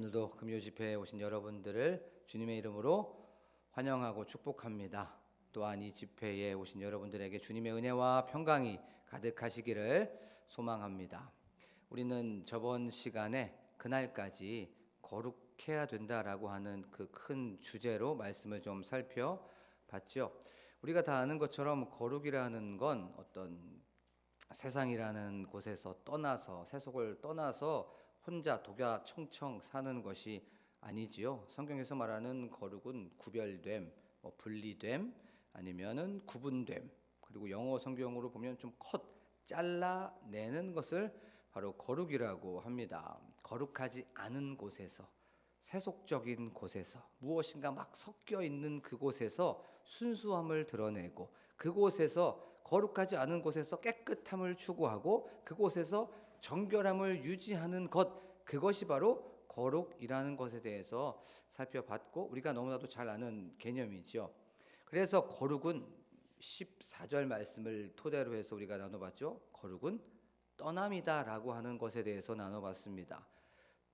오늘도 금요 집회에 오신 여러분들을 주님의 이름으로 환영하고 축복합니다. 또한 이 집회에 오신 여러분들에게 주님의 은혜와 평강이 가득하시기를 소망합니다. 우리는 저번 시간에 그날까지 거룩해야 된다라고 하는 그 큰 주제로 말씀을 좀 살펴봤죠. 우리가 다 아는 것처럼 거룩이라는 건 어떤 세상이라는 곳에서 떠나서, 세속을 떠나서 혼자 독야청청 사는 것이 아니지요. 성경에서 말하는 거룩은 구별됨, 분리됨, 아니면은 구분됨, 그리고 영어 성경으로 보면 좀 컷 잘라내는 것을 바로 거룩이라고 합니다. 거룩하지 않은 곳에서, 세속적인 곳에서, 무엇인가 막 섞여 있는 그곳에서 순수함을 드러내고, 그곳에서 거룩하지 않은 곳에서 깨끗함을 추구하고, 그곳에서 정결함을 유지하는 것, 그것이 바로 거룩이라는 것에 대해서 살펴봤고, 우리가 너무나도 잘 아는 개념이죠. 그래서 거룩은 14절 말씀을 토대로 해서 우리가 나눠봤죠. 거룩은 떠남이다 라고 하는 것에 대해서 나눠봤습니다.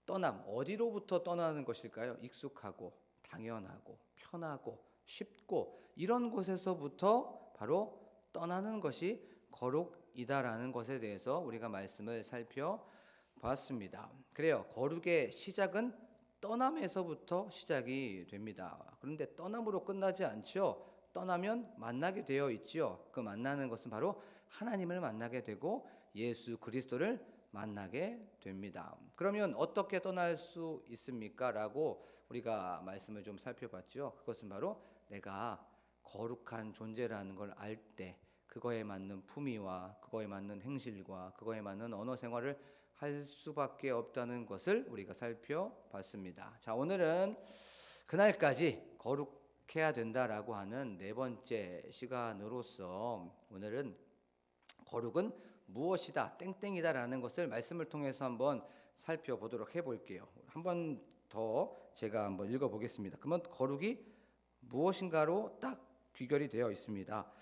떠남, 어디로부터 떠나는 것일까요? 익숙하고 당연하고 편하고 쉽고 이런 곳에서부터 바로 떠나는 것이 거룩이다라는 것에 대해서 우리가 말씀을 살펴봤습니다. 그래요. 거룩의 시작은 떠남에서부터 시작이 됩니다. 그런데 떠남으로 끝나지 않죠. 떠나면 만나게 되어 있지요. 그 만나는 것은 바로 하나님을 만나게 되고 예수 그리스도를 만나게 됩니다. 그러면 어떻게 떠날 수 있습니까? 라고 우리가 말씀을 좀 살펴봤죠. 그것은 바로 내가 거룩한 존재라는 걸 알 때 그거에 맞는 품위와 그거에 맞는 행실과 그거에 맞는 언어 생활을 할 수밖에 없다는 것을 우리가 살펴봤습니다. 자, 오늘은 그날까지 거룩해야 된다라고 하는 네 번째 시간으로서 오늘은 거룩은 무엇이다, 땡땡이다라는 것을 말씀을 통해서 한번 살펴보도록 해볼게요. 한 번 더 제가 한번 읽어보겠습니다. 그러면 거룩이 무엇인가로 딱 귀결이 되어 있습니다.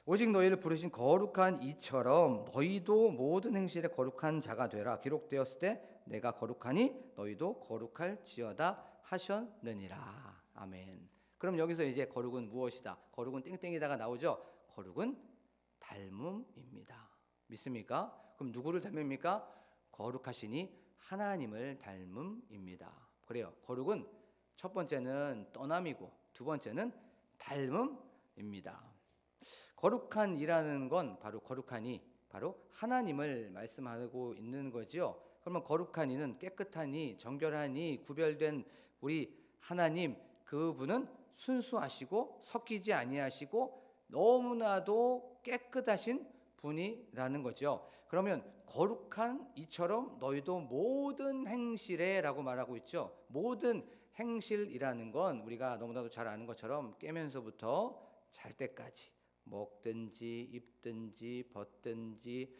오직 너희를 부르신 거룩한 이처럼 너희도 모든 행실에 거룩한 자가 되라. 기록되었을 때 내가 거룩하니 너희도 거룩할지어다 하셨느니라. 아멘. 그럼 여기서 이제 거룩은 무엇이다? 거룩은 땡땡이다가 나오죠. 거룩은 닮음입니다. 믿습니까? 그럼 누구를 닮습니까? 거룩하시니 하나님을 닮음입니다. 그래요. 거룩은 첫 번째는 떠남이고 두 번째는 닮음입니다. 거룩한이라는 건 바로 거룩하니 바로 하나님을 말씀하고 있는 거죠. 그러면 거룩하니는 깨끗하니 정결하니 구별된 우리 하나님, 그분은 순수하시고 섞이지 아니하시고 너무나도 깨끗하신 분이라는 거죠. 그러면 거룩한 이처럼 너희도 모든 행실에 라고 말하고 있죠. 모든 행실이라는 건 우리가 너무나도 잘 아는 것처럼 깨면서부터 잘 때까지 먹든지 입든지 벗든지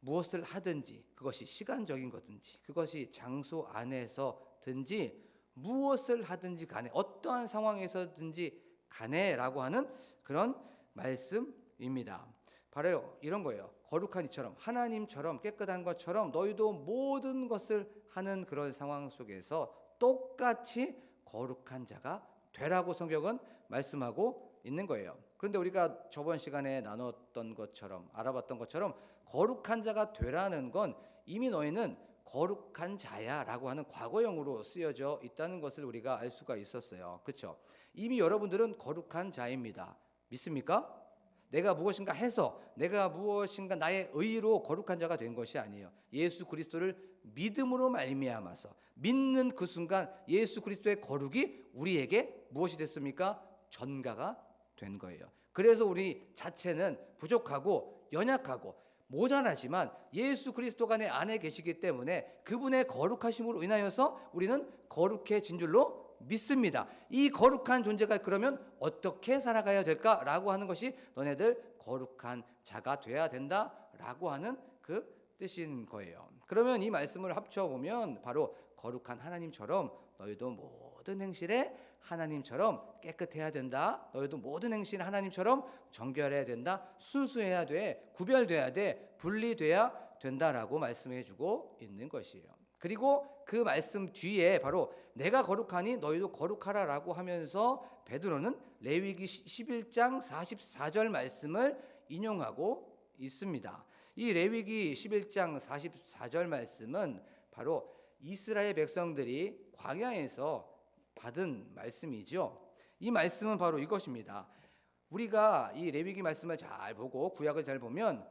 무엇을 하든지 그것이 시간적인 거든지 그것이 장소 안에서든지 무엇을 하든지 간에 어떠한 상황에서든지 간에 라고 하는 그런 말씀입니다. 바로 이런 거예요. 거룩한 이처럼 하나님처럼 깨끗한 것처럼 너희도 모든 것을 하는 그런 상황 속에서 똑같이 거룩한 자가 되라고 성경은 말씀하고 있는 거예요. 그런데 우리가 저번 시간에 나눴던 것처럼 알아봤던 것처럼 거룩한 자가 되라는 건 이미 너희는 거룩한 자야 라고 하는 과거형으로 쓰여져 있다는 것을 우리가 알 수가 있었어요. 그렇죠? 이미 여러분들은 거룩한 자입니다. 믿습니까? 내가 무엇인가 해서 내가 무엇인가 나의 의로 거룩한 자가 된 것이 아니에요. 예수 그리스도를 믿음으로 말미암아서 믿는 그 순간 예수 그리스도의 거룩이 우리에게 무엇이 됐습니까? 전가가 된 거예요. 그래서 우리 자체는 부족하고 연약하고 모자라지만 예수 그리스도가 내 안에 계시기 때문에 그분의 거룩하심으로 인하여서 우리는 거룩해진 줄로 믿습니다. 이 거룩한 존재가 그러면 어떻게 살아가야 될까라고 하는 것이 너네들 거룩한 자가 돼야 된다라고 하는 그 뜻인 거예요. 그러면 이 말씀을 합쳐보면 바로 거룩한 하나님처럼 너희도 모든 행실에 하나님처럼 깨끗해야 된다. 너희도 모든 행실에 하나님처럼 정결해야 된다. 순수해야 돼. 구별돼야 돼. 분리돼야 된다라고 말씀해 주고 있는 것이에요. 그리고 그 말씀 뒤에 바로 내가 거룩하니 너희도 거룩하라라고 하면서 베드로는 레위기 11장 44절 말씀을 인용하고 있습니다. 이 레위기 11장 44절 말씀은 바로 이스라엘 백성들이 광야에서 받은 말씀이죠. 이 말씀은 바로 이것입니다. 우리가 이 레위기 말씀을 잘 보고 구약을 잘 보면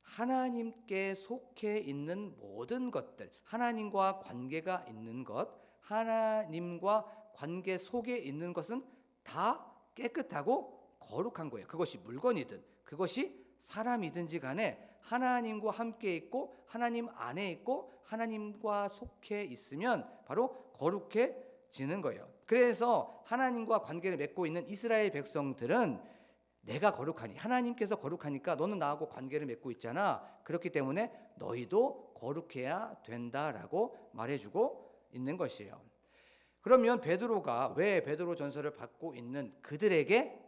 하나님께 속해 있는 모든 것들, 하나님과 관계가 있는 것, 하나님과 관계 속에 있는 것은 다 깨끗하고 거룩한 거예요. 그것이 물건이든 그것이 사람이든지 간에 하나님과 함께 있고 하나님 안에 있고 하나님과 속해 있으면 바로 거룩해지는 거예요. 그래서 하나님과 관계를 맺고 있는 이스라엘 백성들은 내가 거룩하니, 하나님께서 거룩하니까 너는 나하고 관계를 맺고 있잖아. 그렇기 때문에 너희도 거룩해야 된다라고 말해주고 있는 것이에요. 그러면 베드로가 왜 베드로 전서를 받고 있는 그들에게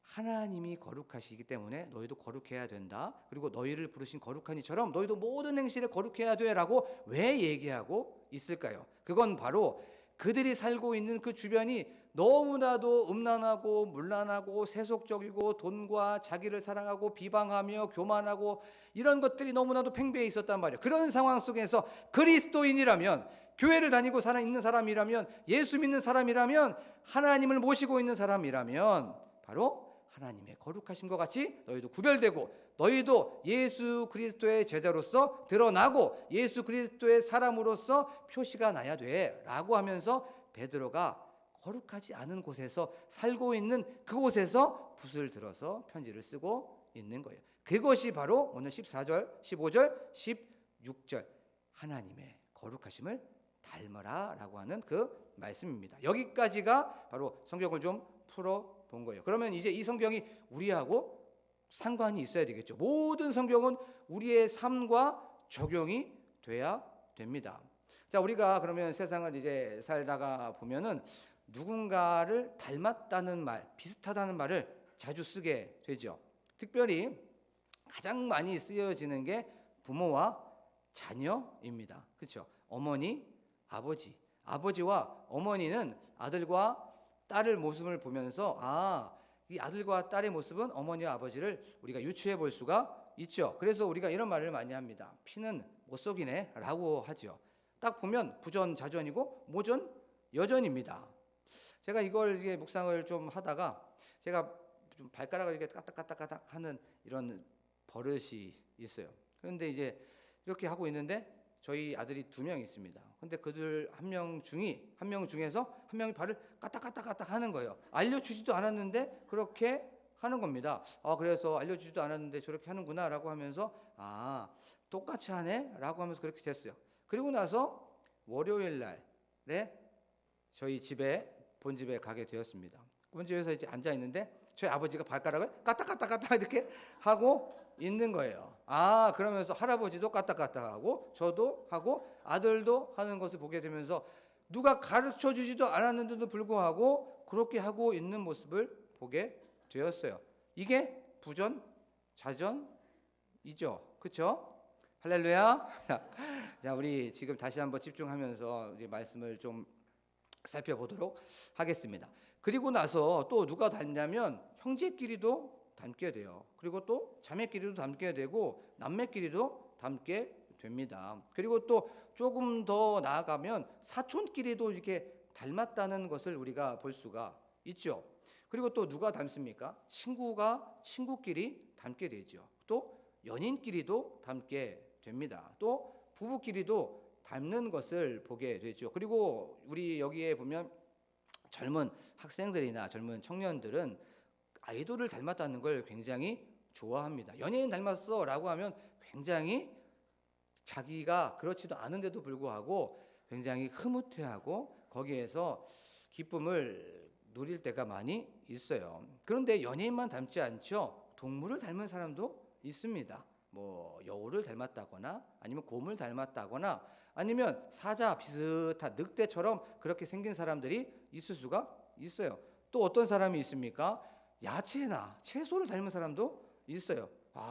하나님이 거룩하시기 때문에 너희도 거룩해야 된다. 그리고 너희를 부르신 거룩한 이처럼 너희도 모든 행실에 거룩해야 돼라고 왜 얘기하고 있을까요? 그건 바로 그들이 살고 있는 그 주변이 너무나도 음란하고 문란하고 세속적이고 돈과 자기를 사랑하고 비방하며 교만하고 이런 것들이 너무나도 팽배해 있었단 말이에요. 그런 상황 속에서 그리스도인이라면, 교회를 다니고 있는 사람이라면, 예수 믿는 사람이라면, 하나님을 모시고 있는 사람이라면 바로 하나님의 거룩하심과 같이 너희도 구별되고 너희도 예수 그리스도의 제자로서 드러나고 예수 그리스도의 사람으로서 표시가 나야 돼라고 하면서 베드로가 거룩하지 않은 곳에서 살고 있는 그곳에서 붓을 들어서 편지를 쓰고 있는 거예요. 그것이 바로 오늘 14절, 15절, 16절 하나님의 거룩하심을 닮아라라고 하는 그 말씀입니다. 여기까지가 바로 성경을 좀 풀어본 거예요. 그러면 이제 이 성경이 우리하고 상관이 있어야 되겠죠. 모든 성경은 우리의 삶과 적용이 돼야 됩니다. 자, 우리가 그러면 세상을 이제 살다가 보면은 누군가를 닮았다는 말, 비슷하다는 말을 자주 쓰게 되죠. 특별히 가장 많이 쓰여지는 게 부모와 자녀입니다. 그렇죠? 어머니, 아버지. 아버지와 어머니는 아들과 딸의 모습을 보면서 이 아들과 딸의 모습은 어머니와 아버지를 우리가 유추해 볼 수가 있죠. 그래서 우리가 이런 말을 많이 합니다. 피는 못 속이네 라고 하죠. 딱 보면 부전자전이고 모전여전입니다. 제가 이걸 이게 묵상을 좀 하다가 제가 좀 발가락을 이렇게 까딱까딱까딱 하는 이런 버릇이 있어요. 그런데 이제 이렇게 하고 있는데 저희 아들이 2명 있습니다. 근데 그들 한 명 중에서 한 명이 발을 까딱까딱까딱 하는 거예요. 알려주지도 않았는데 그렇게 하는 겁니다. 그래서 알려주지도 않았는데 저렇게 하는구나라고 하면서 똑같이 하네라고 하면서 그렇게 됐어요. 그리고 나서 월요일 날에 저희 본집에 가게 되었습니다. 본집에서 이제 앉아 있는데 저희 아버지가 발가락을 까딱까딱까딱 이렇게 하고 있는 거예요. 그러면서 할아버지도 까딱까딱하고 저도 하고 아들도 하는 것을 보게 되면서 누가 가르쳐 주지도 않았는데도 불구하고 그렇게 하고 있는 모습을 보게 되었어요. 이게 부전자전이죠. 그렇죠? 할렐루야. 자, 우리 지금 다시 한번 집중하면서 이제 말씀을 좀 살펴보도록 하겠습니다. 그리고 나서 또 누가 닮냐면 형제끼리도 닮게 돼요. 그리고 또 자매끼리도 닮게 되고 남매끼리도 닮게 됩니다. 그리고 또 조금 더 나아가면 사촌끼리도 이렇게 닮았다는 것을 우리가 볼 수가 있죠. 그리고 또 누가 닮습니까? 친구가 친구끼리 닮게 되죠. 또 연인끼리도 닮게 됩니다. 또 부부끼리도 닮는 것을 보게 되죠. 그리고 우리 여기에 보면 젊은 학생들이나 젊은 청년들은 아이돌을 닮았다는 걸 굉장히 좋아합니다. 연예인 닮았어 라고 하면 굉장히 자기가 그렇지도 않은데도 불구하고 굉장히 흐뭇해하고 거기에서 기쁨을 누릴 때가 많이 있어요. 그런데 연예인만 닮지 않죠. 동물을 닮은 사람도 있습니다. 뭐 여우를 닮았다거나 아니면 곰을 닮았다거나 아니면 사자 비슷한 늑대처럼 그렇게 생긴 사람들이 있을 수가 있어요. 또 어떤 사람이 있습니까? 야채나 채소를 닮은 사람도 있어요.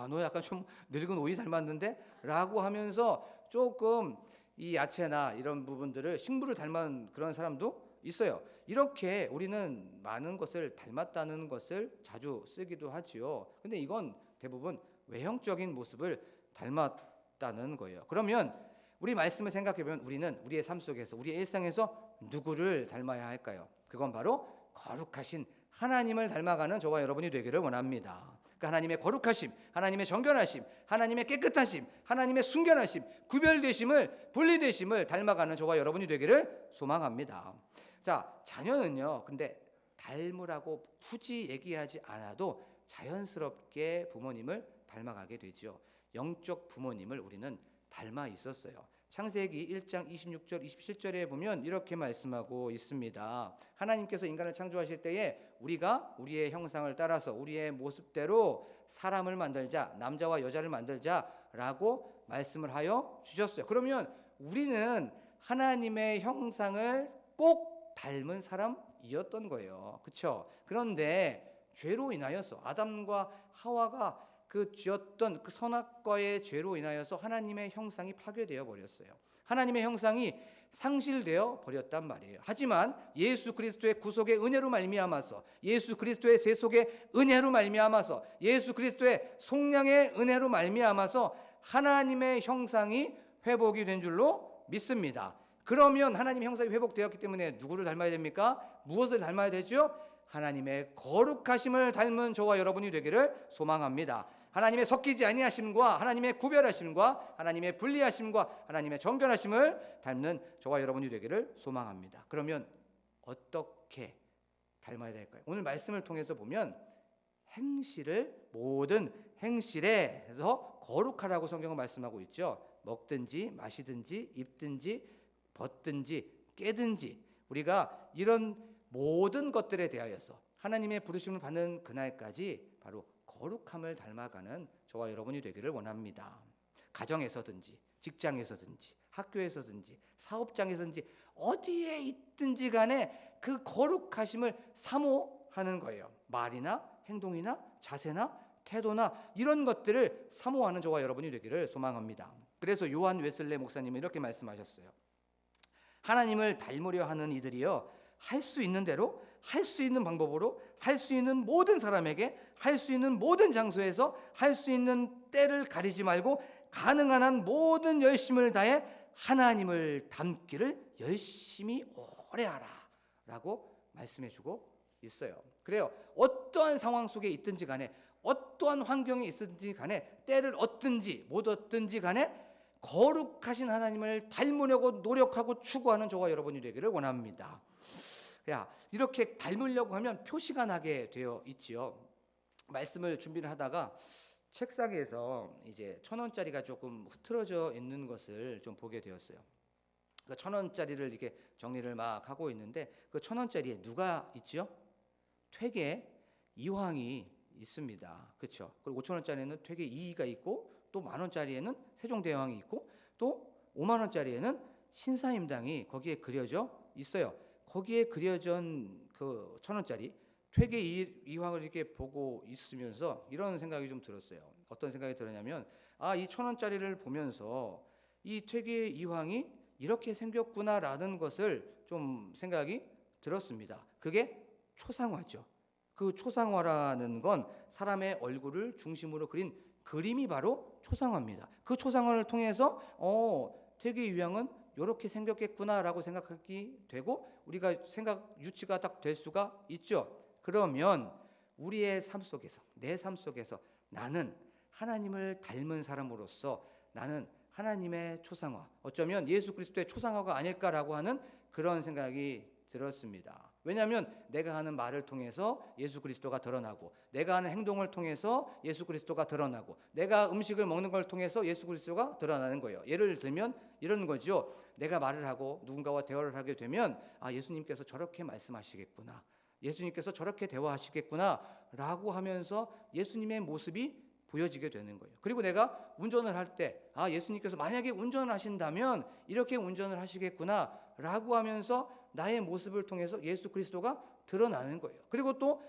너 약간 좀 늙은 오이 닮았는데? 라고 하면서 조금 이 야채나 이런 부분들을 식물을 닮은 그런 사람도 있어요. 이렇게 우리는 많은 것을 닮았다는 것을 자주 쓰기도 하지요. 근데 이건 대부분 외형적인 모습을 닮았다는 거예요. 그러면 우리 말씀을 생각해 보면 우리는 우리의 삶 속에서 우리의 일상에서 누구를 닮아야 할까요? 그건 바로 거룩하신 하나님을 닮아가는 저와 여러분이 되기를 원합니다. 그 하나님의 거룩하심, 하나님의 정결하심, 하나님의 깨끗하심, 하나님의 순결하심, 구별되심을, 분리되심을 닮아가는 저와 여러분이 되기를 소망합니다. 자, 자녀는요, 근데 닮으라고 굳이 얘기하지 않아도 자연스럽게 부모님을 닮아가게 되죠. 영적 부모님을 우리는 닮아 있었어요. 창세기 1장 26절 27절에 보면 이렇게 말씀하고 있습니다. 하나님께서 인간을 창조하실 때에 우리가 우리의 형상을 따라서 우리의 모습대로 사람을 만들자, 남자와 여자를 만들자라고 말씀을 하여 주셨어요. 그러면 우리는 하나님의 형상을 꼭 닮은 사람이었던 거예요. 그렇죠? 그런데 죄로 인하여서 아담과 하와가 그 지었던 그 선악과의 죄로 인하여서 하나님의 형상이 파괴되어 버렸어요. 하나님의 형상이 상실되어 버렸단 말이에요. 하지만 예수 그리스도의 구속의 은혜로 말미암아서, 예수 그리스도의 세속의 은혜로 말미암아서, 예수 그리스도의 속량의 은혜로 말미암아서 하나님의 형상이 회복이 된 줄로 믿습니다. 그러면 하나님의 형상이 회복되었기 때문에 누구를 닮아야 됩니까? 무엇을 닮아야 되죠? 하나님의 거룩하심을 닮은 저와 여러분이 되기를 소망합니다. 하나님의 섞이지 아니하심과 하나님의 구별하심과 하나님의 분리하심과 하나님의 정결하심을 닮는 저와 여러분이 되기를 소망합니다. 그러면 어떻게 닮아야 될까요? 오늘 말씀을 통해서 보면 행실을 모든 행실에서 거룩하라고 성경은 말씀하고 있죠. 먹든지 마시든지 입든지 벗든지 깨든지 우리가 이런 모든 것들에 대하여서 하나님의 부르심을 받는 그날까지 바로 거룩함을 닮아가는 저와 여러분이 되기를 원합니다. 가정에서든지 직장에서든지 학교에서든지 사업장에서든지 어디에 있든지 간에 그 거룩하심을 사모하는 거예요. 말이나 행동이나 자세나 태도나 이런 것들을 사모하는 저와 여러분이 되기를 소망합니다. 그래서 요한 웨슬레 목사님은 이렇게 말씀하셨어요. 하나님을 닮으려 하는 이들이요, 할 수 있는 대로, 할 수 있는 방법으로, 할 수 있는 모든 사람에게, 할 수 있는 모든 장소에서, 할 수 있는 때를 가리지 말고 가능한 한 모든 열심을 다해 하나님을 닮기를 열심히 오래 하라 라고 말씀해주고 있어요. 그래요. 어떠한 상황 속에 있든지 간에, 어떠한 환경에 있든지 간에, 때를 얻든지 못 얻든지 간에 거룩하신 하나님을 닮으려고 노력하고 추구하는 저와 여러분이 되기를 원합니다. 이렇게 닮으려고 하면 표시가 나게 되어 있지요. 말씀을 준비를 하다가 책상에서 이제 1,000원짜리가 조금 흐트러져 있는 것을 좀 보게 되었어요. 그 1,000원짜리를 이렇게 정리를 막 하고 있는데 그 1,000원짜리에 누가 있죠? 퇴계 이황이 있습니다. 그렇죠? 그리고 5,000원짜리에는 퇴계 이이가 있고 또 10,000원짜리에는 세종대왕이 있고 또 50,000원짜리에는 신사임당이 거기에 그려져 있어요. 거기에 그려진 그 1,000원짜리 퇴계 이황을 이렇게 보고 있으면서 이런 생각이 좀 들었어요. 어떤 생각이 들었냐면 이 1,000원짜리를 보면서 이 퇴계 이황이 이렇게 생겼구나라는 것을 좀 생각이 들었습니다. 그게 초상화죠. 그 초상화라는 건 사람의 얼굴을 중심으로 그린 그림이 바로 초상화입니다. 그 초상화를 통해서 퇴계 이황은 이렇게 생겼겠구나라고 생각하게 되고 우리가 생각 유치가 딱 될 수가 있죠. 그러면 우리의 삶 속에서, 내 삶 속에서 나는 하나님을 닮은 사람으로서 나는 하나님의 초상화, 어쩌면 예수 그리스도의 초상화가 아닐까라고 하는 그런 생각이 들었습니다. 왜냐하면 내가 하는 말을 통해서 예수 그리스도가 드러나고 내가 하는 행동을 통해서 예수 그리스도가 드러나고 내가 음식을 먹는 걸 통해서 예수 그리스도가 드러나는 거예요. 예를 들면 이런 거죠. 내가 말을 하고 누군가와 대화를 하게 되면 예수님께서 저렇게 말씀하시겠구나, 예수님께서 저렇게 대화하시겠구나 라고 하면서 예수님의 모습이 보여지게 되는 거예요. 그리고 내가 운전을 할 때 예수님께서 만약에 운전을 하신다면 이렇게 운전을 하시겠구나 라고 하면서 나의 모습을 통해서 예수 그리스도가 드러나는 거예요. 그리고 또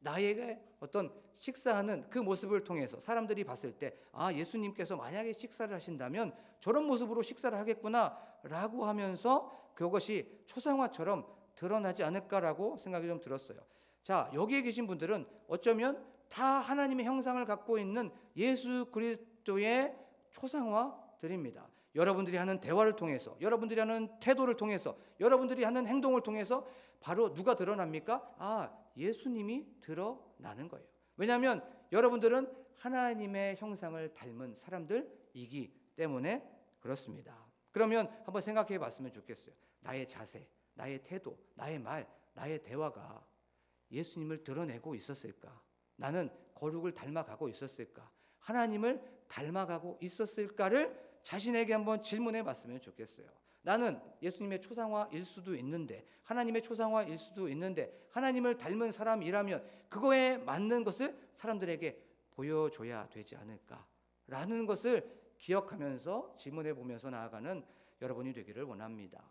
나에게 어떤 식사하는 그 모습을 통해서 사람들이 봤을 때 예수님께서 만약에 식사를 하신다면 저런 모습으로 식사를 하겠구나라고 하면서 그것이 초상화처럼 드러나지 않을까라고 생각이 좀 들었어요. 자, 여기에 계신 분들은 어쩌면 다 하나님의 형상을 갖고 있는 예수 그리스도의 초상화들입니다. 여러분들이 하는 대화를 통해서, 여러분들이 하는 태도를 통해서, 여러분들이 하는 행동을 통해서 바로 누가 드러납니까? 예수님이 드러나는 거예요. 왜냐하면 여러분들은 하나님의 형상을 닮은 사람들이기 때문에 그렇습니다. 그러면 한번 생각해 봤으면 좋겠어요. 나의 자세, 나의 태도, 나의 말, 나의 대화가 예수님을 드러내고 있었을까? 나는 거룩을 닮아가고 있었을까? 하나님을 닮아가고 있었을까를 자신에게 한번 질문해 봤으면 좋겠어요. 나는 예수님의 초상화일 수도 있는데, 하나님의 초상화일 수도 있는데, 하나님을 닮은 사람이라면 그거에 맞는 것을 사람들에게 보여줘야 되지 않을까라는 것을 기억하면서 질문해 보면서 나아가는 여러분이 되기를 원합니다.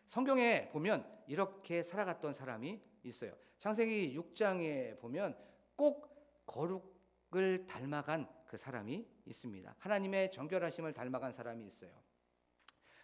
성경에 보면 이렇게 살아갔던 사람이 있어요. 창세기 6장에 보면 꼭 거룩을 닮아간 그 사람이 있습니다. 하나님의 정결하심을 닮아간 사람이 있어요.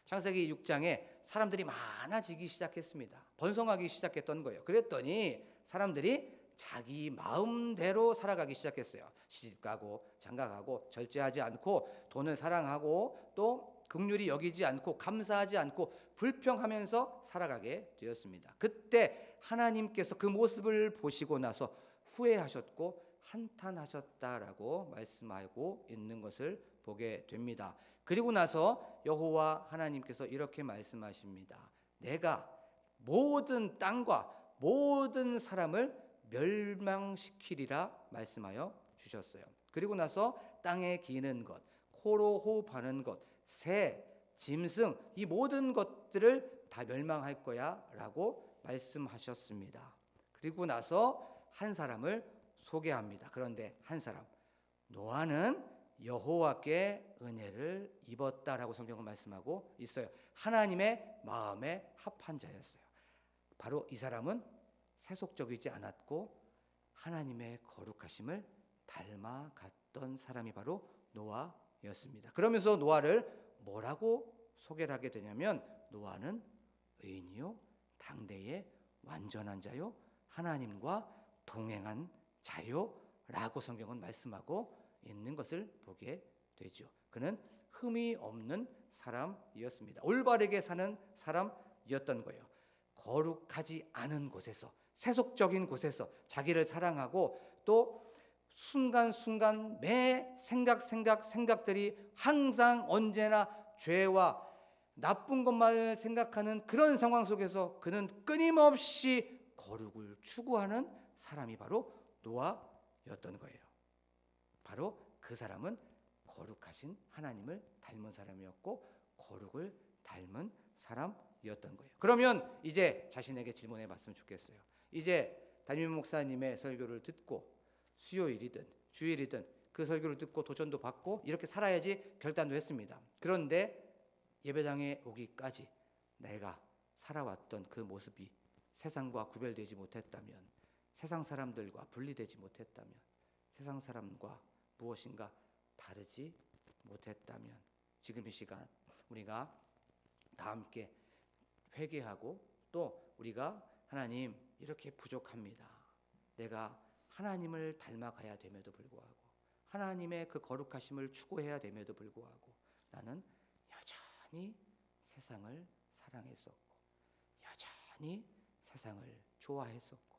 창세기 6장에 사람들이 많아지기 시작했습니다. 번성하기 시작했던 거예요. 그랬더니 사람들이 자기 마음대로 살아가기 시작했어요. 시집가고 장가가고 절제하지 않고 돈을 사랑하고 또 긍휼히 여기지 않고 감사하지 않고 불평하면서 살아가게 되었습니다. 그때 하나님께서 그 모습을 보시고 나서 후회하셨고 한탄하셨다라고 말씀하고 있는 것을 보게 됩니다. 그리고 나서 여호와 하나님께서 이렇게 말씀하십니다. 내가 모든 땅과 모든 사람을 멸망시키리라 말씀하여 주셨어요. 그리고 나서 땅에 기는 것, 코로 호흡하는 것, 새, 짐승 이 모든 것들을 다 멸망할 거야 라고 말씀하셨습니다. 그리고 나서 한 사람을 소개합니다. 그런데 한 사람, 노아는 여호와께 은혜를 입었다라고 성경은 말씀하고 있어요. 하나님의 마음에 합한 자였어요. 바로 이 사람은 세속적이지 않았고 하나님의 거룩하심을 닮아갔던 사람이 바로 노아였습니다. 그러면서 노아를 뭐라고 소개를 하게 되냐면 노아는 의인이요 당대의 완전한 자요 하나님과 동행한 자요라고 성경은 말씀하고 있는 것을 보게 되죠. 그는 흠이 없는 사람이었습니다. 올바르게 사는 사람이었던 거예요. 거룩하지 않은 곳에서 세속적인 곳에서 자기를 사랑하고 또 순간순간 매 생각들이 항상 언제나 죄와 나쁜 것만 생각하는 그런 상황 속에서 그는 끊임없이 거룩을 추구하는 사람이 바로 노아였던 거예요. 바로 그 사람은 거룩하신 하나님을 닮은 사람이었고 거룩을 닮은 사람이었던 거예요. 그러면 이제 자신에게 질문해 봤으면 좋겠어요. 이제 담임 목사님의 설교를 듣고 수요일이든 주일이든 그 설교를 듣고 도전도 받고 이렇게 살아야지 결단도 했습니다. 그런데 예배당에 오기까지 내가 살아왔던 그 모습이 세상과 구별되지 못했다면, 세상 사람들과 분리되지 못했다면, 세상 사람과 무엇인가 다르지 못했다면 지금 이 시간 우리가 다 함께 회개하고 또 우리가 하나님 이렇게 부족합니다. 내가 하나님을 닮아가야 됨에도 불구하고 하나님의 그 거룩하심을 추구해야 됨에도 불구하고 나는 여전히 세상을 사랑했었고 여전히 세상을 좋아했었고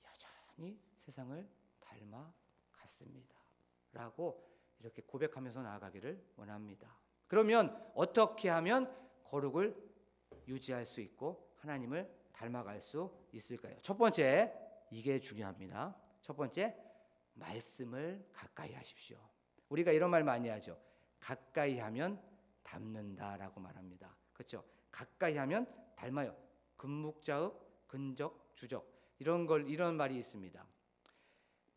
여전히 세상을 닮아갔습니다. 라고 이렇게 고백하면서 나아가기를 원합니다. 그러면 어떻게 하면 거룩을 유지할 수 있고 하나님을 닮아갈 수 있을까요? 첫 번째, 이게 중요합니다. 첫 번째, 말씀을 가까이 하십시오. 우리가 이런 말 많이 하죠. 가까이 하면 닮는다라고 말합니다. 그렇죠? 가까이 하면 닮아요. 근묵자의 근적 주적 이런 말이 있습니다.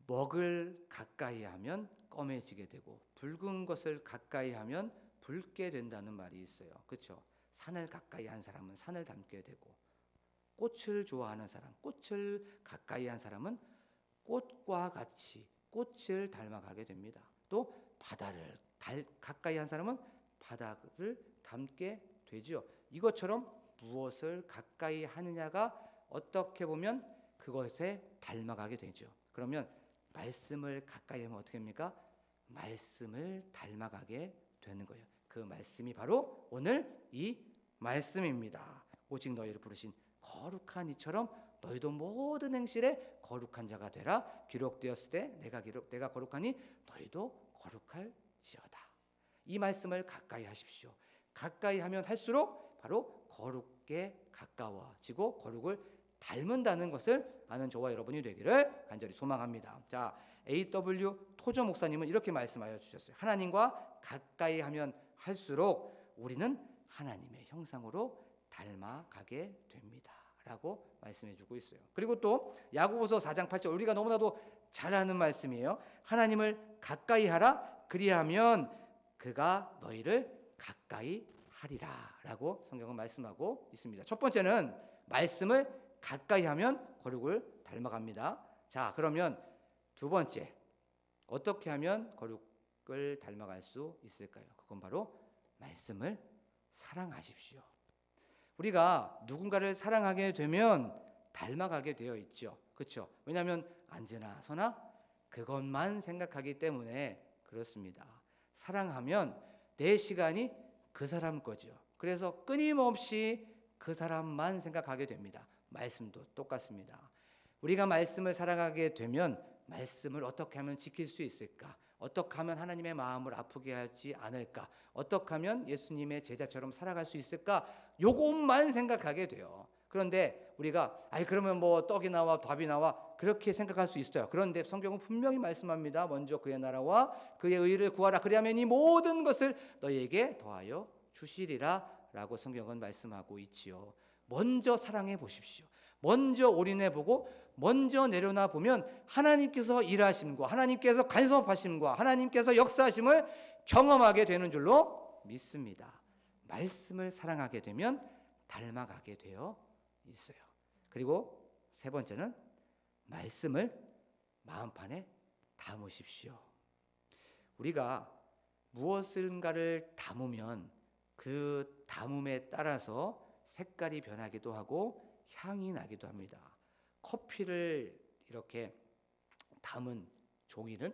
먹을 가까이 하면 검해지게 되고 붉은 것을 가까이 하면 붉게 된다는 말이 있어요. 그렇죠? 산을 가까이 한 사람은 산을 닮게 되고 꽃을 좋아하는 사람, 꽃을 가까이 한 사람은 꽃과 같이 꽃을 닮아가게 됩니다. 또 바다를 가까이 한 사람은 바다를 닮게 되죠. 이것처럼 무엇을 가까이 하느냐가 어떻게 보면 그것에 닮아가게 되죠. 그러면 말씀을 가까이 하면 어떻게 합니까? 말씀을 닮아가게 되는 거예요. 그 말씀이 바로 오늘 이 말씀입니다. 오직 너희를 부르신 거룩한 이처럼 너희도 모든 행실에 거룩한 자가 되라. 기록되었을 때 내가 거룩하니 너희도 거룩할지어다. 이 말씀을 가까이 하십시오. 가까이 하면 할수록 바로 거룩에 가까워지고 거룩을 닮는다는 것을 아는 저와 여러분이 되기를 간절히 소망합니다. 자, A.W. 토저 목사님은 이렇게 말씀하여 주셨어요. 하나님과 가까이 하면 할수록 우리는 하나님의 형상으로 닮아가게 됩니다. 라고 말씀해 주고 있어요. 그리고 또 야고보서 4장 8절 우리가 너무나도 잘 아는 말씀이에요. 하나님을 가까이 하라. 그리하면 그가 너희를 가까이 하리라. 라고 성경은 말씀하고 있습니다. 첫 번째는 말씀을 가까이 하면 거룩을 닮아갑니다. 자, 그러면 두 번째, 어떻게 하면 거룩을 닮아갈 수 있을까요? 그건 바로 말씀을 사랑하십시오. 우리가 누군가를 사랑하게 되면 닮아가게 되어 있죠. 그렇죠? 왜냐하면 언제나 서나 그것만 생각하기 때문에 그렇습니다. 사랑하면 내 시간이 그 사람 거죠. 그래서 끊임없이 그 사람만 생각하게 됩니다. 말씀도 똑같습니다. 우리가 말씀을 사랑하게 되면 말씀을 어떻게 하면 지킬 수 있을까? 어떻게 하면 하나님의 마음을 아프게 하지 않을까? 어떻게 하면 예수님의 제자처럼 살아갈 수 있을까? 요것만 생각하게 돼요. 그런데 우리가 그러면 뭐 떡이 나와 밥이 나와 그렇게 생각할 수 있어요. 그런데 성경은 분명히 말씀합니다. 먼저 그의 나라와 그의 의를 구하라. 그리하면 이 모든 것을 너희에게 더하여 주시리라 라고 성경은 말씀하고 있지요. 먼저 사랑해 보십시오. 먼저 올인해 보고 먼저 내려놔 보면 하나님께서 일하심과 하나님께서 간섭하심과 하나님께서 역사하심을 경험하게 되는 줄로 믿습니다. 말씀을 사랑하게 되면 닮아가게 되어 있어요. 그리고 세 번째는 말씀을 마음판에 담으십시오. 우리가 무엇인가를 담으면 그 담음에 따라서 색깔이 변하기도 하고 향이 나기도 합니다. 커피를 이렇게 담은 종이는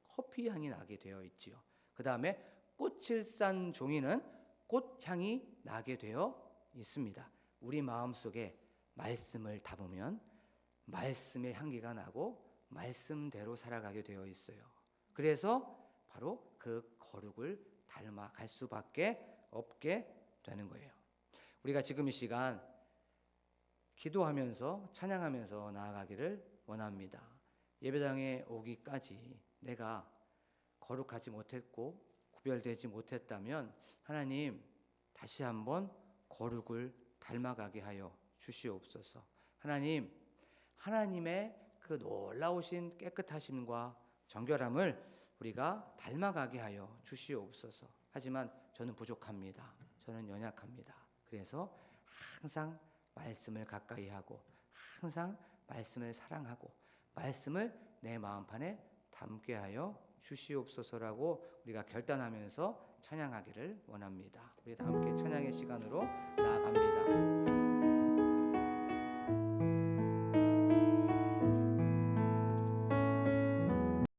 커피 향이 나게 되어 있지요. 그 다음에 꽃을 싼 종이는 꽃향이 나게 되어 있습니다. 우리 마음속에 말씀을 담으면 말씀의 향기가 나고 말씀대로 살아가게 되어 있어요. 그래서 바로 그 거룩을 닮아갈 수밖에 없게 되는 거예요. 우리가 지금 이 시간 기도하면서 찬양하면서 나아가기를 원합니다. 예배당에 오기까지 내가 거룩하지 못했고 구별되지 못했다면 하나님 다시 한번 거룩을 닮아가게 하여 주시옵소서. 하나님, 하나님의 그 놀라우신 깨끗하심과 정결함을 우리가 닮아가게 하여 주시옵소서. 하지만 저는 부족합니다. 저는 연약합니다. 그래서 항상 말씀을 가까이 하고 항상 말씀을 사랑하고 말씀을 내 마음판에 담게 하여 주시옵소서라고 우리가 결단하면서 찬양하기를 원합니다. 우리 다 함께 찬양의 시간으로 나아갑니다.